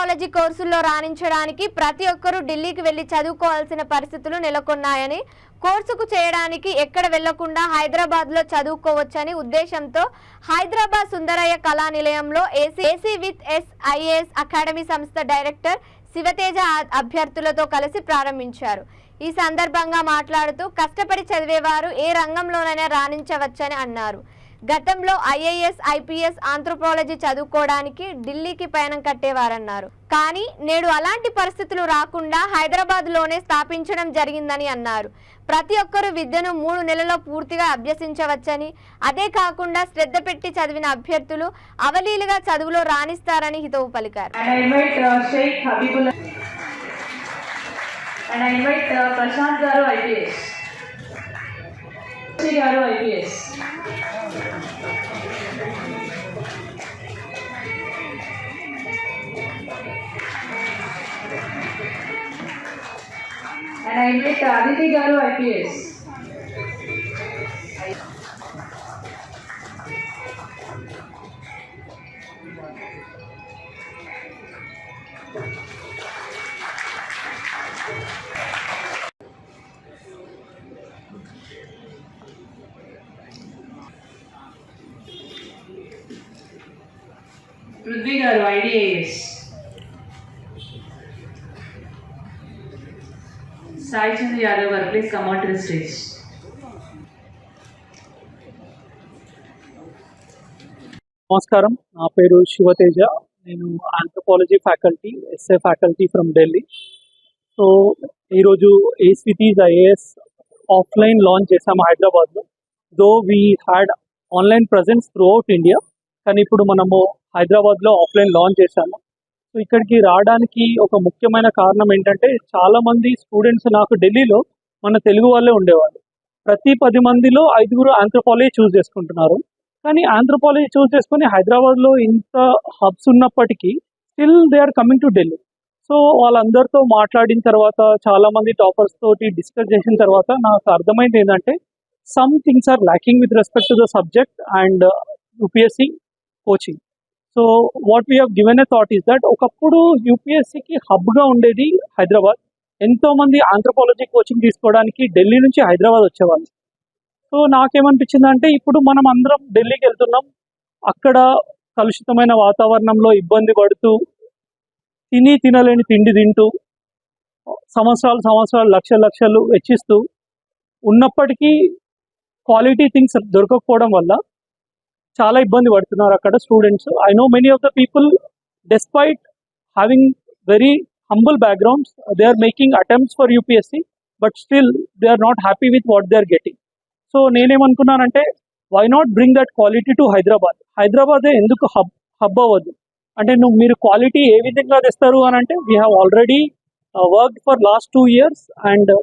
Anthropology కోర్సుల్లో రాణించడానికి ప్రతి ఒక్కరూ ఢిల్లీకి వెళ్లి చదువుకోవాల్సిన పరిస్థితులు నెలకొన్నాయని, కోర్సుకు చేయడానికి ఎక్కడ వెళ్లకుండా హైదరాబాద్లో చదువుకోవచ్చని ఉద్దేశంతో హైదరాబాద్ సుందరయ్య కళా నిలయంలో ఏసీ విత్ ఐఏఎస్ అకాడమీ సంస్థ డైరెక్టర్ శివతేజ అభ్యర్థులతో కలిసి ప్రారంభించారు. ఈ సందర్భంగా మాట్లాడుతూ కష్టపడి చదివేవారు ఏ రంగంలోనైనా రాణించవచ్చని అన్నారు. గతంలో ఐఏఎస్, ఐపీఎస్, ఆంథ్రోపాలజీ చదువుకోవడానికి ఢిల్లీకి పయనం కట్టేవారన్నారు. కానీ నేడు అలాంటి పరిస్థితులు రాకుండా హైదరాబాద్లోనే స్థాపించడం జరిగిందని అన్నారు. ప్రతి ఒక్కరూ విద్యను 3 నెలల్లో పూర్తిగా అభ్యసించవచ్చని, అదే కాకుండా శ్రద్ధ పెట్టి చదివిన అభ్యర్థులు అవలీలుగా చదువులో రాణిస్తారని హితవు పలికారు. ప్రశాంత్ గారు ఐపీఎస్, గారు IPS, and I invite Aditi Garu IPS. Prithvi Garu IDAS. Sai Chandra Yadav garu, please come on to the stage. నమస్కారం, నా పేరు శివతేజ. నేను anthropology faculty, SA faculty from Delhi. So ఈరోజు ఏసీటీస్ ఐఏఎస్ ఆఫ్లైన్ లాంచ్ చేసాము హైదరాబాద్లో. Though we had online presence throughout India, కానీ ఇప్పుడు మనము హైదరాబాద్లో ఆఫ్లైన్ లాంచ్ చేశాము. సో ఇక్కడికి రావడానికి ఒక ముఖ్యమైన కారణం ఏంటంటే, చాలామంది స్టూడెంట్స్ నాకు ఢిల్లీలో మన తెలుగు వాళ్ళే ఉండేవాళ్ళు. ప్రతి 10 మందిలో 5 ఆంథ్రోపాలజీ చూస్ చేసుకుంటున్నారు. కానీ ఆంథ్రోపాలజీ చూస్ చేసుకుని హైదరాబాద్లో ఇంత హబ్స్ ఉన్నప్పటికీ still they are coming to Delhi. So వాళ్ళందరితో మాట్లాడిన తర్వాత, చాలామంది టాపర్స్ తోటి డిస్కస్ చేసిన తర్వాత నాకు అర్థమైంది ఏంటంటే, some things are lacking with respect to the subject and UPSC coaching. So what we have given a thought is that, ఒకప్పుడు యూపీఎస్సీకి హబ్గా ఉండేది హైదరాబాద్. ఎంతోమంది ఆంథ్రోపాలజీ కోచింగ్ తీసుకోవడానికి ఢిల్లీ నుంచి హైదరాబాద్ వచ్చేవాళ్ళు. సో నాకేమనిపించింది అంటే, ఇప్పుడు మనం అందరం ఢిల్లీకి వెళ్తున్నాం, అక్కడ కలుషితమైన వాతావరణంలో ఇబ్బంది పడుతూ, తినలేని తిండి తింటూ, సంవత్సరాలు లక్షలు వెచ్చిస్తూ ఉన్నప్పటికీ క్వాలిటీ థింగ్స్ దొరకకపోవడం వల్ల చాలా ఇబ్బంది పడుతున్నారు అక్కడ students. I know many of the people, despite having very humble backgrounds, they are making attempts for UPSC, but still they are not happy with what they are getting. So నేనేమనుకున్నానంటే, why not bring that quality to Hyderabad? హైదరాబాదే ఎందుకు hub అవ్వదు? అంటే మీరు quality ఏ విధంగా తెస్తారు అని అంటే, we have already worked for last 2 years, and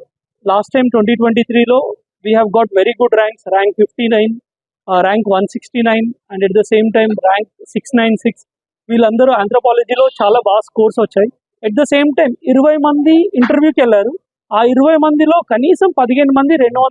last time 2023లో we have got very good ranks, rank 59, rank 169, and at the same time rank 696. వీళ్ళందరూ ఆంథ్రోపాలజీలో చాలా బాగా స్కోర్స్ వచ్చాయి. ఎట్ ద సేమ్ టైం 20 మంది ఇంటర్వ్యూకి వెళ్ళారు. ఆ 20 మందిలో కనీసం 15 మంది 200